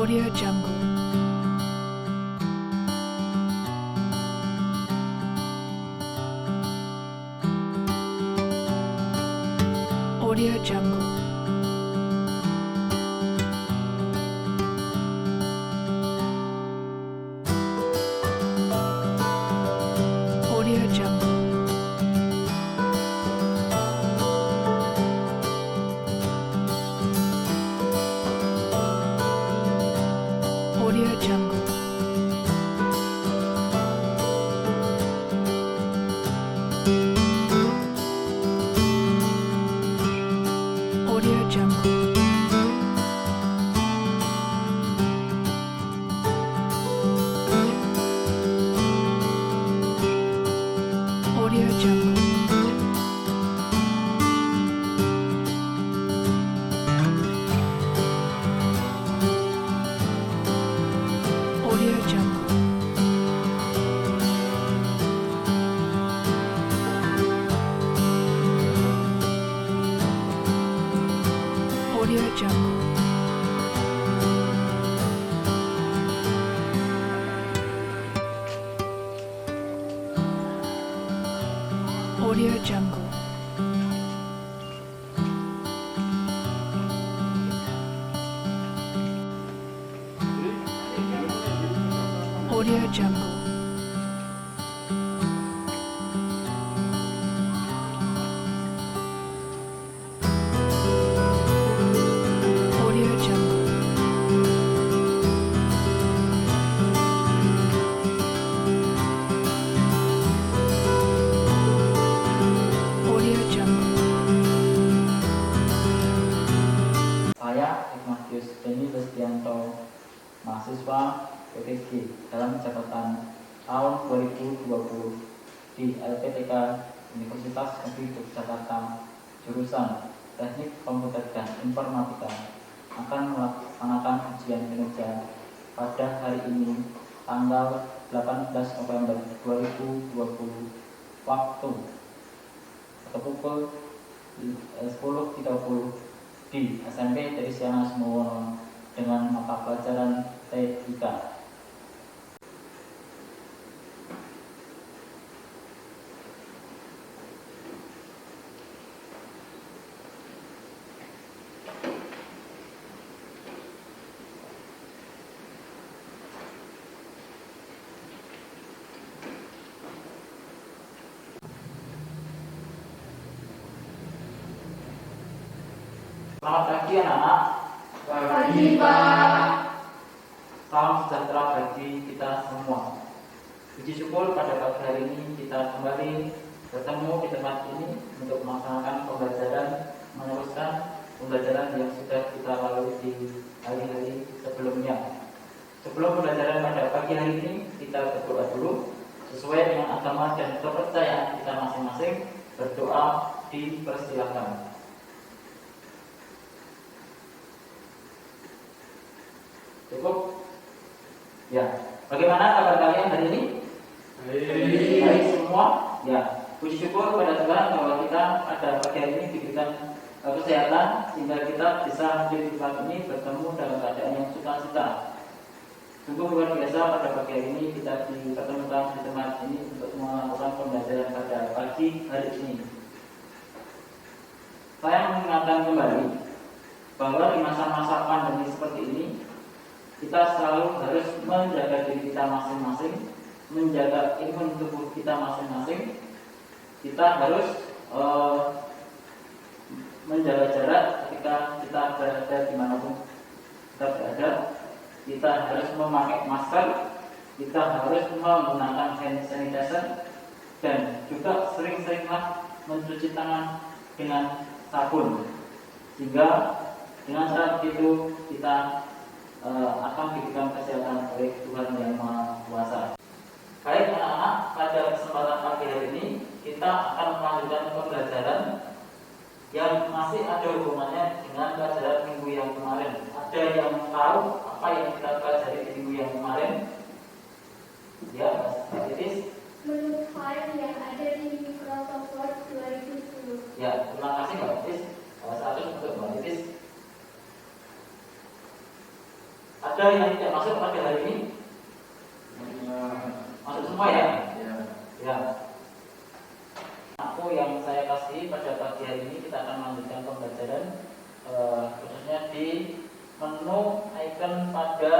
Audio Jungle. Audio Jungle. Audio Jungle. Audio Jungle. Audio Jungle. Audio Jungle. Audio Jungle. Audio Jungle. Audio Jungle. Audio Jungle. Audio Jungle. Audio Jungle. Saya Ignatius Denny Lestianto, mahasiswa PTG dalam catatan tahun 2020 di LPTK Universitas Negeri Yogyakarta, jurusan Teknik Komputer dan Informatika, akan melaksanakan ujian kinerja pada hari ini tanggal 18 November 2020 waktu atau pukul 10.30 di SMP Terisiana Semowono dengan mata pelajaran TIK. Selamat pagi anak-anak. Pagi, Pak. Salam sejahtera bagi kita semua. Puji syukur pada pagi hari ini kita kembali bertemu di tempat ini untuk melaksanakan pembelajaran, meneruskan pembelajaran yang sudah kita lalui di hari-hari sebelumnya. Sebelum pembelajaran pada pagi hari ini, kita berdoa dulu sesuai dengan agama dan kepercayaan kita masing-masing. Berdoa dipersilakan. Cukup? Ya. Bagaimana kabar kalian hari ini? Baik semua? Ya. Puji syukur pada Tuhan bahwa kita pada pagi hari ini diberikan kesehatan sehingga kita bisa hadir di tempat ini bertemu dalam keadaan yang sukacita. Sungguh luar biasa pada pagi hari ini kita dipertemukan di tempat ini untuk melakukan pembelajaran pada pagi hari ini. Saya mengingatkan kembali bahwa di masa-masa pandemi seperti ini kita selalu harus menjaga diri kita masing-masing, menjaga imun tubuh kita masing-masing. Kita harus menjaga jarak ketika kita berada dimanapun kita berada. Kita harus memakai masker, kita harus menggunakan hand sanitizer, dan juga sering-seringlah mencuci tangan dengan sabun. Sehingga dengan cara itu kita akan diberikan kesehatan oleh Tuhan Yang Maha Kuasa. Baik anak-anak, pada kesempatan pagi hari ini kita akan melanjutkan pembelajaran yang masih ada hubungannya dengan pelajaran minggu yang kemarin. Ada yang tahu apa yang kita pelajari di minggu yang kemarin? Ya, Mas Titis. Menu file yang ada di Microsoft Word 2010. Ya, terima kasih Mbak Titis. Satu untuk Mbak Titis. Ada yang tidak masuk pada hari ini? Masuk semua ya? Ya. Aku yang saya kasih pada pagi hari ini, kita akan melanjutkan pembelajaran khususnya di menu icon pada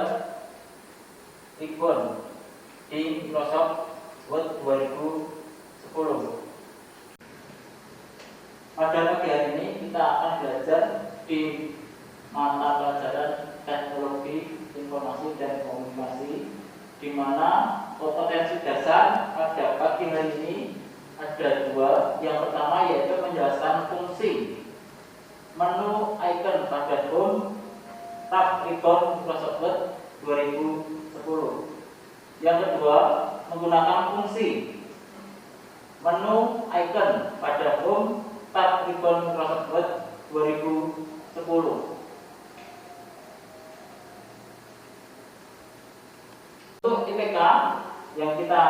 ribbon di Microsoft Word 2010. Pada pagi hari ini kita akan belajar di mata pelajaran teknologi informasi dan komunikasi, di mana kompetensi dasar pada pagi hari ini ada dua. Yang pertama yaitu menjelaskan fungsi menu icon pada home tab ribbon Microsoft Word 2010. Yang kedua, menggunakan fungsi menu icon pada home tab ribbon Microsoft Word 2010. Untuk IPK yang kita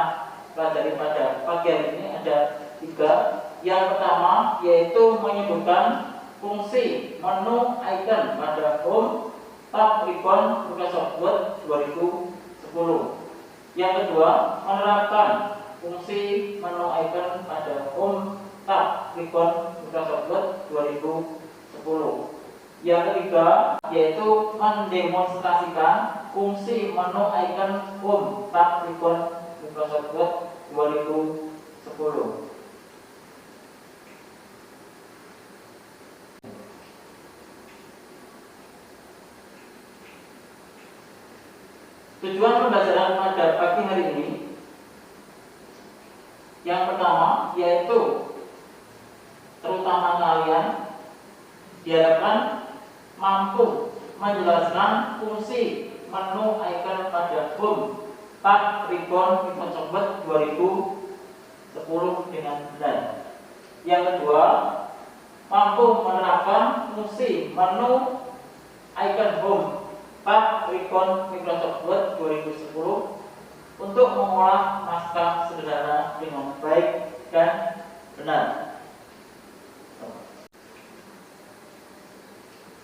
pelajari pada pagi hari ini ada 3. Yang pertama yaitu menyebutkan fungsi menu icon pada home tab ribbon Microsoft Word 2010. Yang kedua, menerapkan fungsi menu icon pada home tab ribbon Microsoft Word 2010. Yang ketiga yaitu mendemonstrasikan fungsi menu icon home tab ribbon Microsoft Word 2010. Tujuan pembelajaran pada pagi hari ini yang pertama yaitu terutama kalian diharapkan mampu menjelaskan fungsi menu icon pada home tab ribbon Microsoft Word 2010 dengan benar. Yang kedua, mampu menerapkan fungsi menu icon home tab ribbon Microsoft Word 2010 untuk mengolah naskah sederhana dengan baik dan benar.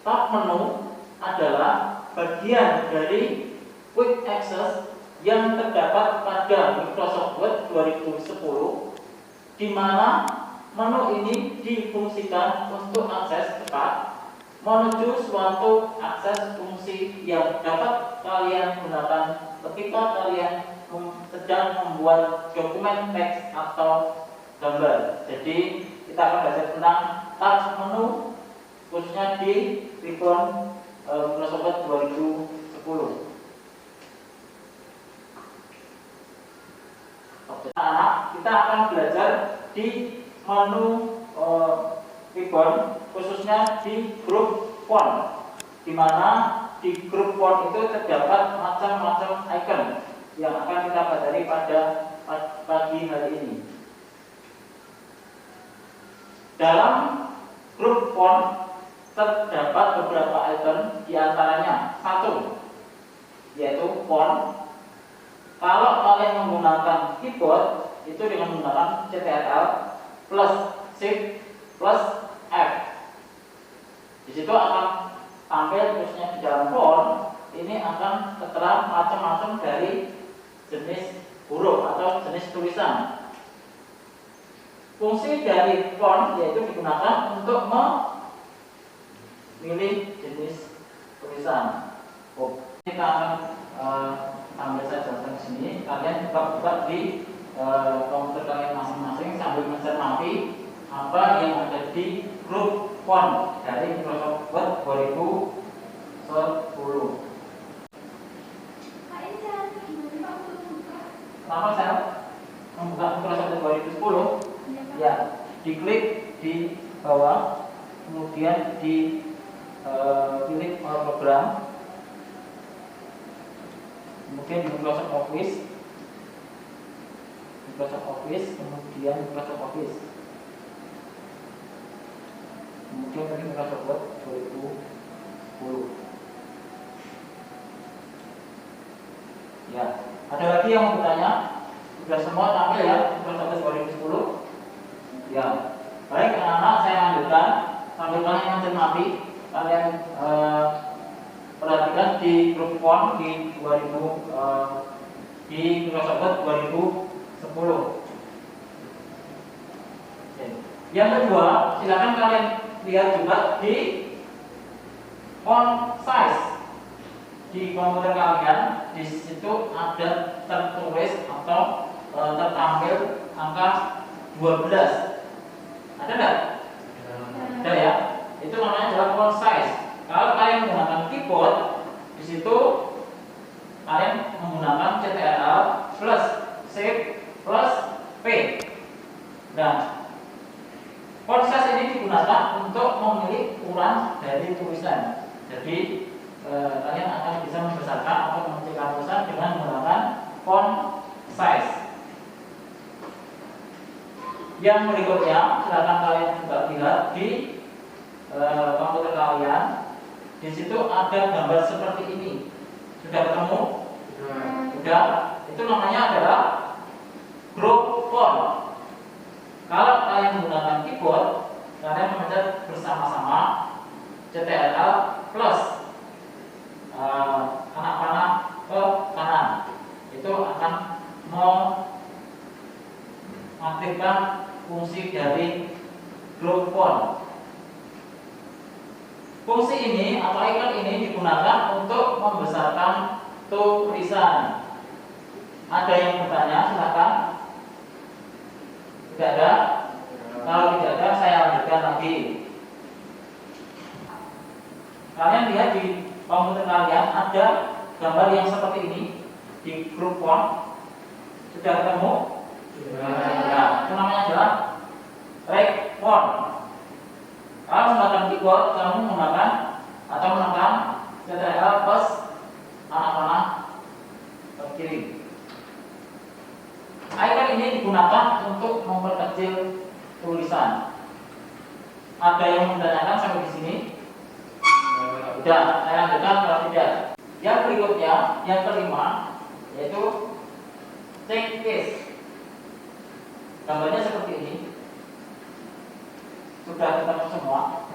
Tab menu adalah bagian dari quick access yang terdapat pada Microsoft Word 2010, di mana menu ini difungsikan untuk akses cepat menuju suatu akses fungsi yang dapat kalian gunakan ketika kalian sedang membuat dokumen teks atau gambar. Jadi kita akan belajar tentang tab menu khususnya di ribbon Microsoft Word 2010. Anak, kita akan belajar di menu ribbon khususnya di grup font, di mana di grup font itu terdapat macam-macam icon yang akan kita pelajari pada pagi hari ini. Dalam grup font terdapat beberapa icon, diantaranya 1 yaitu font. Kalau kalian menggunakan keyboard itu dengan menggunakan Ctrl plus Shift plus F. Di situ akan tampil khususnya di dalam font ini akan tertera macam-macam dari jenis huruf atau jenis tulisan. Fungsi dari font yaitu digunakan untuk memilih jenis tulisan. Kita akan ambil saja di sini. Kalian buka di komputer kalian masing-masing sambil mencermati apa yang ada di grup font dari Microsoft Word 2010. Kenapa saya membuka Microsoft Word 2010? Ya, diklik di bawah, kemudian pilih program, kemudian di Microsoft Office, kemudian Microsoft Office, kemudian dari Microsoft Word 2010. Ya, ada lagi yang mau bertanya? Sudah semua tampil ya Microsoft Word 2010? Ya, baik anak-anak, saya lanjutkan sambil kalian mencermati, kalian perhatikan di di grup font di 2000 di Microsoft Word 2010. Yang kedua, silakan kalian lihat juga di font size di komputer kalian. Di situ ada tertulis atau tertampil angka 12. Ada nggak? Ada ya. Itu namanya adalah font size. Kalau kalian menggunakan keyboard, di situ kalian menggunakan Ctrl plus Shift plus P. Nah, font size ini digunakan untuk memilih ukuran dari tulisan. Jadi kalian akan bisa membesarkan atau mengecilkan tulisan dengan menggunakan font size. Yang berikutnya, silakan kalian juga lihat di komputer kalian. Di situ ada gambar seperti ini. Sudah ketemu? Sudah. Itu namanya adalah group font. Kalau kalian menggunakan keyboard, kalian memencet bersama-sama Ctrl plus anak panah ke kanan. Itu akan mengaktifkan fungsi dari group font. Fungsi ini atau icon ini digunakan untuk membesarkan tulisan. Ada yang bertanya, silakan. Tidak ada? Kalau tidak ada, saya lanjutkan lagi. Kalian lihat di komputer kalian ada gambar yang seperti ini di grup font. Sudah ketemu? Ya, itu namanya adalah rect font. Kalau menggunakan keyboard, kamu menggunakan atau menekan Ctrl plus anak panah ke kiri. Icon ini digunakan untuk memperkecil tulisan. Ada yang menanyakan sampai di sini? Sudah, saya lanjutkan kalau tidak. Yang berikutnya, yang kelima, yaitu check case. Gambarnya seperti ini. Sudah ketemu semua?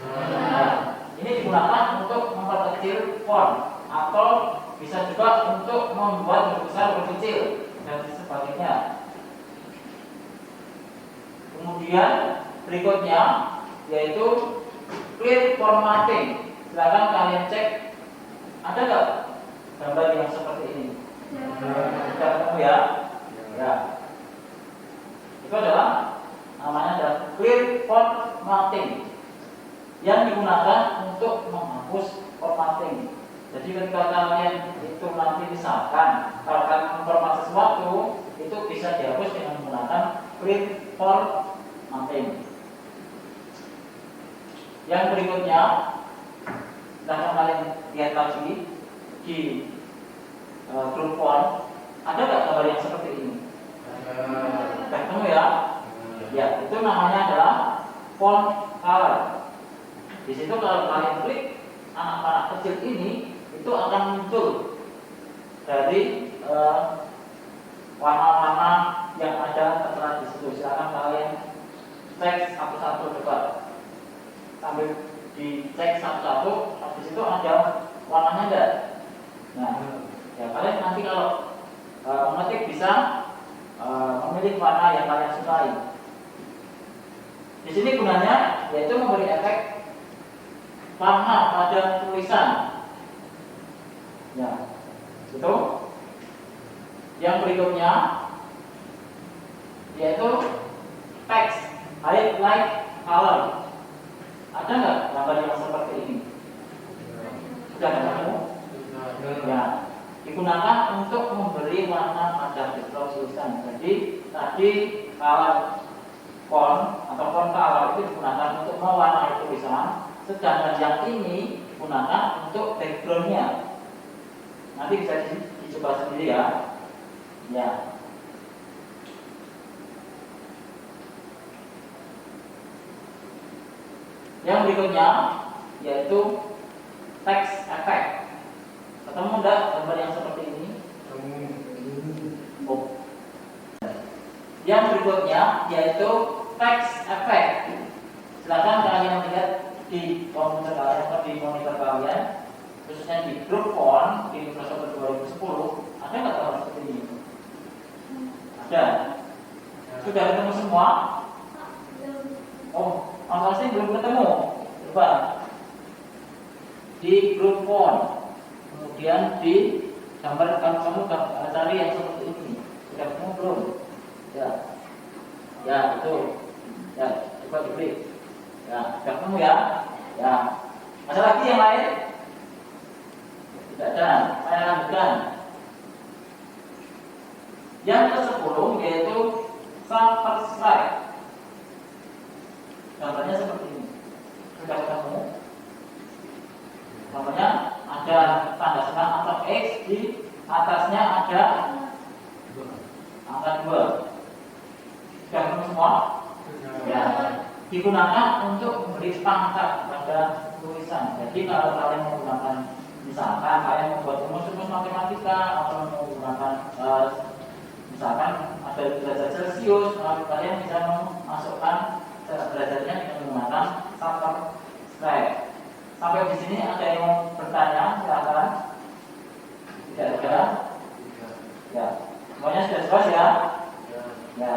Nah, ini digunakan untuk memperkecil font atau bisa juga untuk membuat berbesar berkecil dan sebagainya. Kemudian berikutnya yaitu clear formatting. Silakan kalian cek, ada nggak gambar yang seperti ini? Sudah ketemu ya? Ya. Itu adalah namanya adalah clear formatting yang digunakan untuk menghapus formatting. Jadi ketika kalian itu nanti misalkan kalau kalian memformat sesuatu itu bisa dihapus dengan menggunakan clear formatting. Yang berikutnya, silahkan kalian lihat lagi di group font. Ada nggak gambar yang seperti ini? Sudah ketemu ya? Ya, itu namanya adalah font color. Di situ kalau kalian klik anak panah kecil ini, itu akan muncul dari warna-warna yang ada tertera di situ. Silakan kalian cek satu-satu coba. Sambil dicek satu-satu, di situ ada warnanya enggak? Nah, ya kalian nanti kalau mengetik bisa memilih warna yang kalian sukai. Di sini gunanya yaitu memberi efek warna pada tulisan. Ya, itu. Yang berikutnya yaitu text highlight color. Ada nggak gambar yang seperti ini? Sudah ketemu? Ya, digunakan untuk memberi warna pada tulisan. Jadi tadi color font atau font color itu digunakan untuk mewarnai tulisan, sedangkan yang ini digunakan untuk backgroundnya. Nanti bisa dicoba sendiri ya. Ya. Yang berikutnya yaitu text effect. Ketemu enggak gambar yang seperti ini? Oh. Yang berikutnya yaitu text effect. Silakan kalian lihat di komputer kalian atau di monitor kalian. khususnya di grup font di Microsoft Word 2010, ada nggak tahu seperti ini? Ada. Sudah ketemu semua? Oh, Mas Alsin belum ketemu. Coba di grup font, kemudian di gambar kamu cari yang seperti ini. Sudah ketemu belum? Ya, ya itu. Ya, coba diklik. Ya, sudah ketemu ya. Ya, ada lagi yang lain? Tidak ada. Saya lanjutkan. Yang ke-10 yaitu subscribe. Gambarnya seperti ini. Sudah ketemu? Gambarnya ada tanda senang atau X, di atasnya ada angka 2. Sudah ketemu semua? Ya. Digunakan untuk memberi pangkat pada tulisan. Jadi kalau kalian menggunakan, misalkan kalian membuat rumus-rumus matematika atau menggunakan misalkan ada derajat Celcius, kalian bisa memasukkan derajatnya dengan menggunakan subscribe. Sampai di sini ada yang mau bertanya, silakan. Tidak ada? Ya. Semuanya sudah jelas ya? Ya.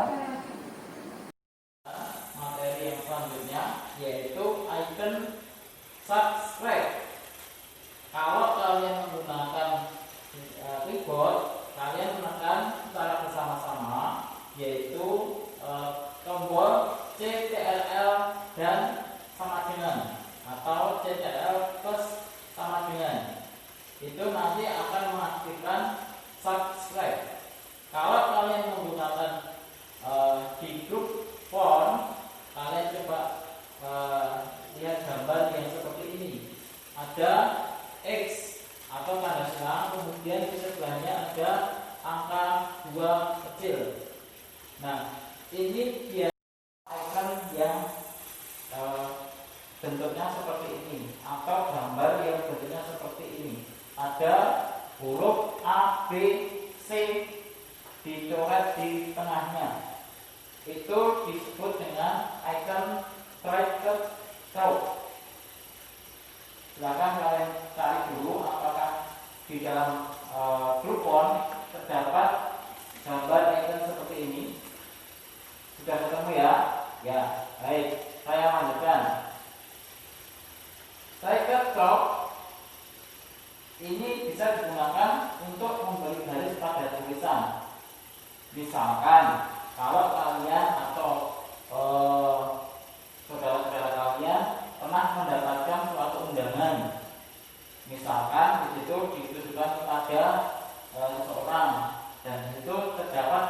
Materi yang selanjutnya yaitu icon subscribe. Kalau kalian menggunakan keyboard, kalian menekan secara bersama-sama yaitu tombol CTRL dan sama dengan atau CTRL plus sama dengan. Itu nanti akan mengaktifkan subscribe. Kalau kalian menggunakan di grup font, kalian coba lihat gambar yang seperti ini. Ada X atau tanda selang, kemudian di sebelahnya ada angka 2 kecil. Nah, ini dia icon yang bentuknya seperti ini atau gambar yang bentuknya seperti ini. Ada huruf A, B, C dicoret di tengahnya. Itu disebut dengan icon tracked row. Silakan kalian cari dulu apakah di dalam grup font terdapat gambar icon seperti ini. Sudah ketemu ya? Ya, baik. Saya lanjutkan. Tracked row ini bisa digunakan untuk memberi garis pada tulisan. Misalkan kalau kalian atau saudara-saudara kalian pernah mendapatkan suatu undangan, misalkan di situ ditujukan kepada seseorang dan itu terdapat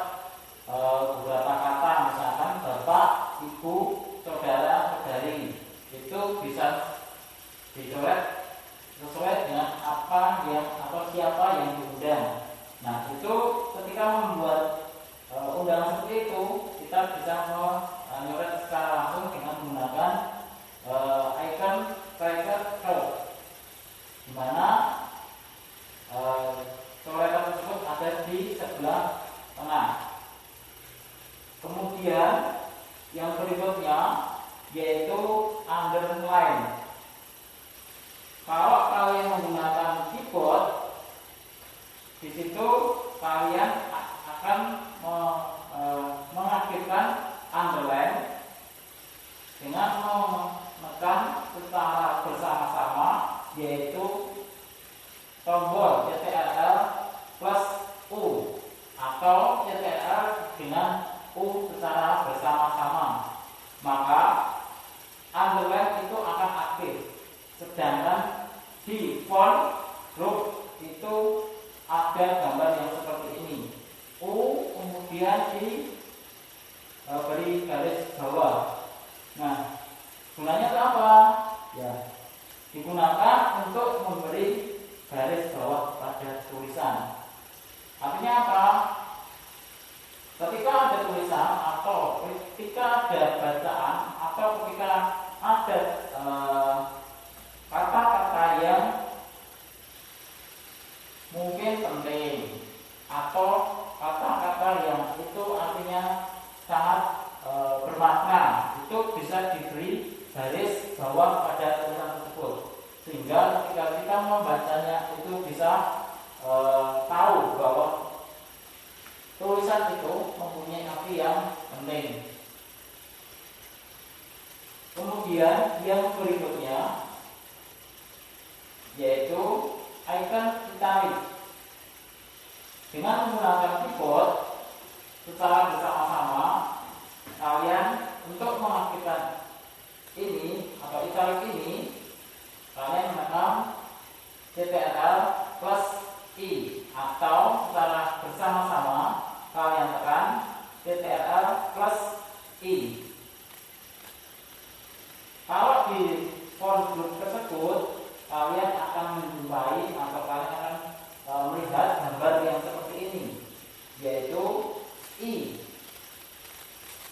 beberapa kata, misalkan bapak, ibu, saudara, saudari, itu bisa dicoret sesuai dengan apa yang atau siapa yang diundang. Nah, itu ketika membuat undangan seperti itu, kita bisa menyoret secara langsung dengan menggunakan icon tracker row, di mana coretan tersebut ada di sebelah tengah. Kemudian yang berikutnya yaitu underline. Kalau kalian menggunakan keyboard, di situ kalian akan mengaktifkan underline dengan menekan secara bersama-sama yaitu tombol CTRL plus U atau CTRL dengan U secara bersama-sama, maka underline itu akan aktif. Sedangkan di font grup itu ada gambar yang seperti ini. U kemudian beri garis bawah. Nah, gunanya apa? Ya, digunakan untuk memberi garis bawah pada tulisan. Artinya apa? Ketika ada tulisan atau ketika ada bacaan atau ketika ada kata-kata yang mungkin penting atau kata-kata yang itu artinya sangat bermakna, itu bisa diberi garis bawah pada tulisan tersebut, sehingga ketika kita ketika membacanya itu bisa tahu bahwa tulisan itu mempunyai arti yang penting. Kemudian yang berikutnya yaitu icon italic. Dengan menggunakan keyboard secara bersama-sama, kalian untuk mengaktifkan ini atau italic ini, kalian menekan Ctrl plus I, atau secara bersama-sama kalian tekan Ctrl plus I. Kalau di font group tersebut kalian akan menjumpai atau kalian akan melihat gambar yang seperti ini, yaitu I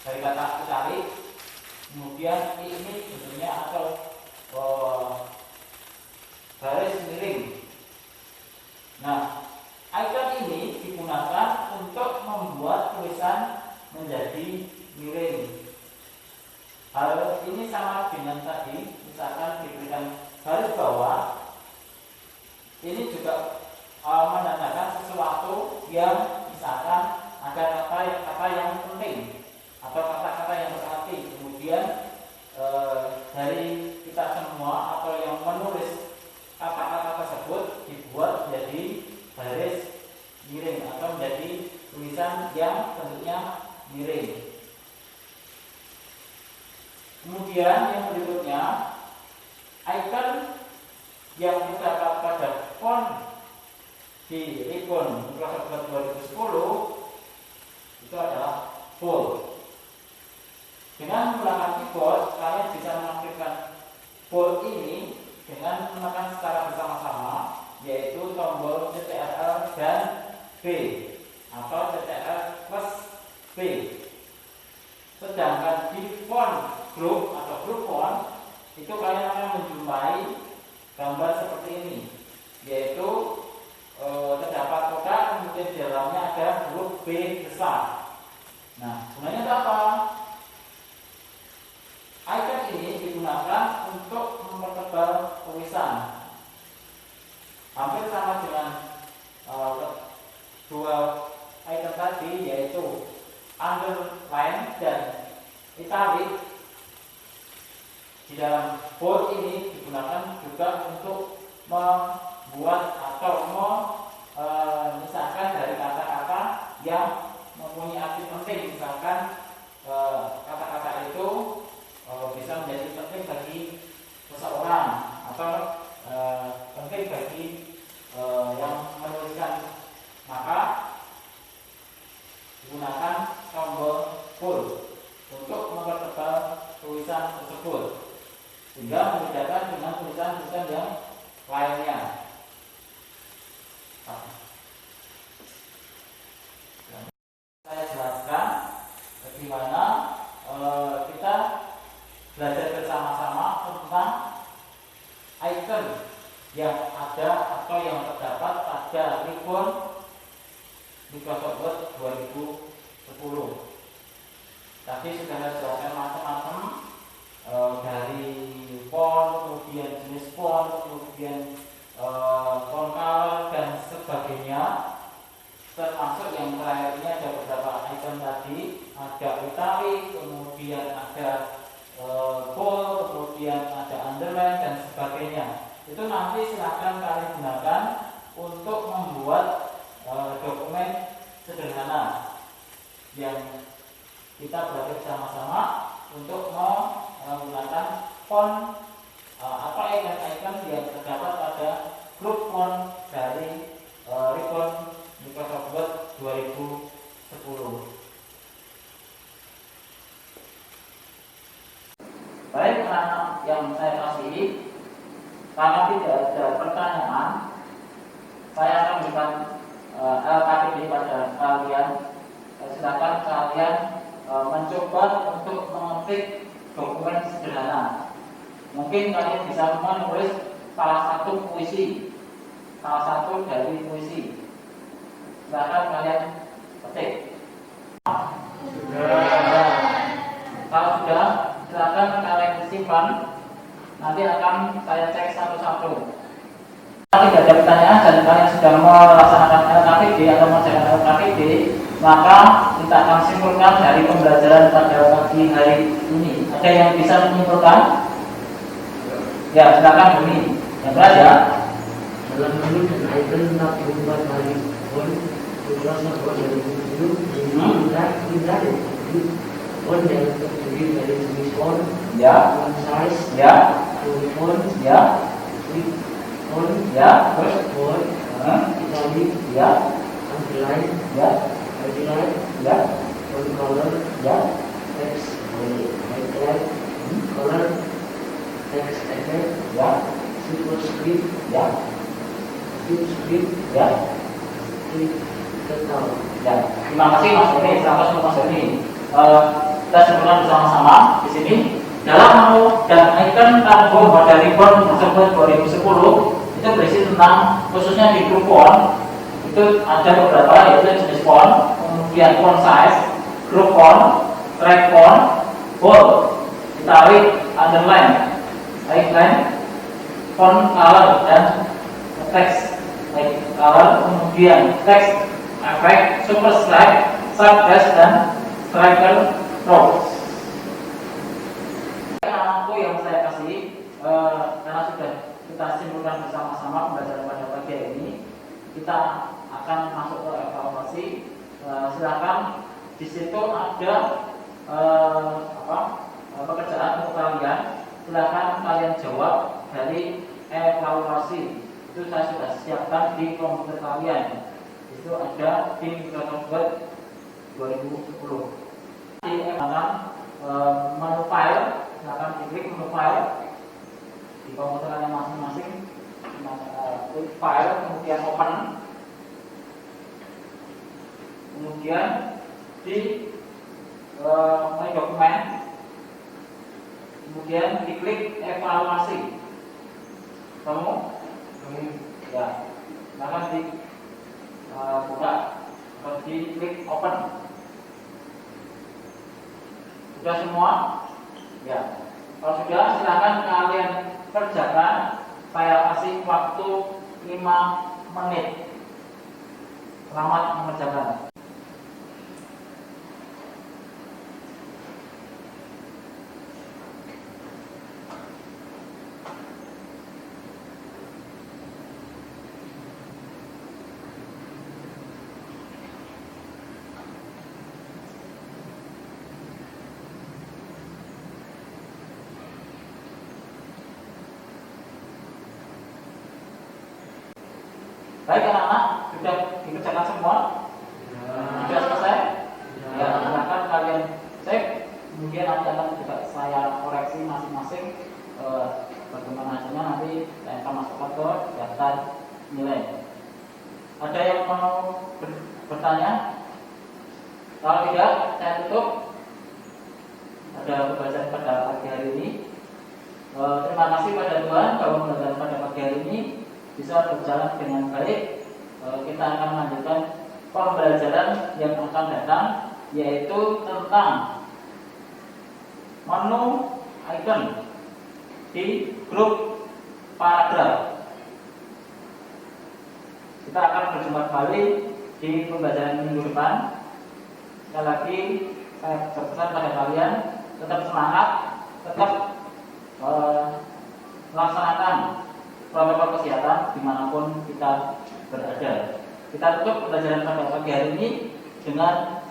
dari kata italic, kemudian I ini bentuknya atau garis miring. Nah, icon ini digunakan untuk membuat tulisan menjadi miring. Hal ini sama dengan tadi, misalkan diberikan garis bawah, ini juga menandakan sesuatu yang misalkan ada kata yang penting atau kata-kata yang berarti. Kemudian dari kita semua atau yang menulis kata-kata tersebut dibuat menjadi garis miring atau menjadi tulisan yang bentuknya miring. Kemudian yang berikutnya, icon yang terdapat pada font di ribbon Microsoft Word 2010 itu adalah bold. Dengan menggunakan keyboard, kalian bisa mengaktifkan bold ini dengan menekan secara bersama-sama, yaitu tombol Ctrl dan B atau Ctrl plus B. Sedangkan di font group atau group font itu kalian akan menjumpai gambar seperti ini, yaitu terdapat kotak, kemudian di dalamnya ada huruf B besar. Nah, gunanya itu apa? Icon ini digunakan untuk mempertebal tulisan. Hampir sama dengan dua icon tadi, yaitu underline dan italic. Di dalam bold ini digunakan juga untuk membuat atau memisahkan dari kata-kata yang mempunyai arti penting. Misalkan kata-kata itu bisa menjadi penting bagi seseorang atau penting bagi yang menuliskan, maka digunakan tombol bold untuk mempertebal tulisan tersebut sehingga membedakan dengan tulisan-tulisan yang lainnya. Saya jelaskan bagaimana kita belajar bersama-sama tentang icon yang ada atau yang terdapat pada ribbon Microsoft Word 2010. Tadi sudah saya jelaskan macam-macam dari font, kemudian jenis font, kemudian font color dan sebagainya. Termasuk yang terakhir ini ada beberapa icon tadi, ada italic, kemudian ada bold, kemudian ada underline dan sebagainya. Itu nanti silahkan kalian gunakan untuk membuat dokumen sederhana yang kita belajar bersama-sama untuk menggunakan font atau icon-icon yang terdapat pada grup font dari ribbon Microsoft Word 2010. Baik anak-anak yang saya kasihi, karena tidak ada pertanyaan, saya akan berikan LKPD pada kalian. Silakan kalian mencoba untuk mengetik dokumen sederhana. Mungkin kalian bisa menulis salah satu puisi, salah satu dari puisi. Silakan kalian ketik. Kalau sudah, silakan kalian simpan. Nanti akan saya cek satu-satu. sedang melaksanakan LKTD atau mengerjakan LKTD, maka kita akan simpulkan dari pembelajaran pada pagi hari ini. Ada yang bisa menyimpulkan? Ya, silakan Bumi. Yang berat ya. Dalam menu dan icon tak berubah dari font berkuasa font dari menu pindah font yang terdiri dari jenis font, Ya, font size, ya, font, ya, width, font, ya, terus, font, italic, ya, underline, ya, highlight, ya, font color, ya, text, highlight, color, text effect, ya, superscript, ya, subscript, ya. total. Ya, terima kasih Mas Doni, selamat sore Mas Doni. Kita simpulkan bersama-sama di sini dalam menu dan icon tabung pada ribbon tersebut 2010 itu berisi tentang khususnya di grup font itu ada beberapa yaitu jenis font, kemudian font size, group font, track font, bold, italic, underline, highline, font color dan text color, kemudian text efek, superscribe, subdash dan striker rows. Aku yang saya kasih karena sudah kita simpulkan bersama-sama pembelajaran pada pagi hari ini, kita akan masuk ke evaluasi. Silakan di situ ada pekerjaan untuk kalian. Silakan kalian jawab dari evaluasi. Itu saya sudah siapkan di komputer kalian. Itu ada di Microsoft Word 2010. Di menu file, silakan diklik menu file di komputer kalian masing-masing. Klik file, kemudian open, kemudian di my dokumen, kemudian diklik evaluasi. Kamu ya, silakan di buka atau diklik open. Sudah semua? Ya. Kalau sudah, silakan kalian kerjakan. Saya kasih waktu 5 menit. Selamat mengerjakan. Baik anak-anak, sudah dikerjakan semua? Sudah selesai? Ya, silakan kalian cek. Kemudian nanti akan juga saya koreksi masing-masing bagaimana hasilnya, nanti saya akan masukkan ke daftar nilai. Ada yang mau bertanya? Kalau tidak, saya tutup. Ada pembelajaran pada pagi hari ini. Terima kasih pada Tuhan kalau pembelajaran pada pagi hari ini bisa berjalan dengan baik. Kita akan melanjutkan pembelajaran yang akan datang, yaitu tentang menu icon di grup paragraf. Kita akan berjumpa kembali di pembelajaran minggu depan. Sekali lagi saya berpesan pada kalian tetap semangat, tetap melaksanakan protokol kesehatan dimanapun kita berada. Kita tutup pembelajaran pada pagi hari ini dengan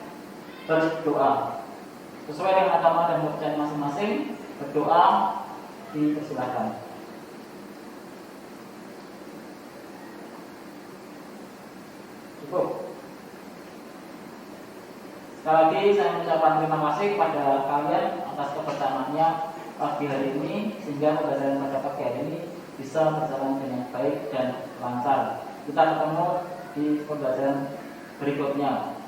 berdoa. Sesuai dengan agama dan kepercayaan masing-masing, berdoa dipersilakan. Cukup. Sekali lagi saya mengucapkan terima kasih kepada kalian atas kebersamaannya pagi hari ini, sehingga pembelajaran pada pagi hari ini bisa berjalan dengan baik dan lancar. Kita ketemu di pembelajaran berikutnya.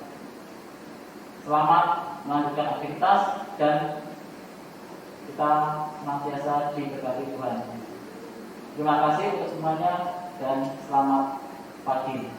Selamat melanjutkan aktivitas dan kita senantiasa diberkati Tuhan. Terima kasih untuk semuanya dan selamat pagi.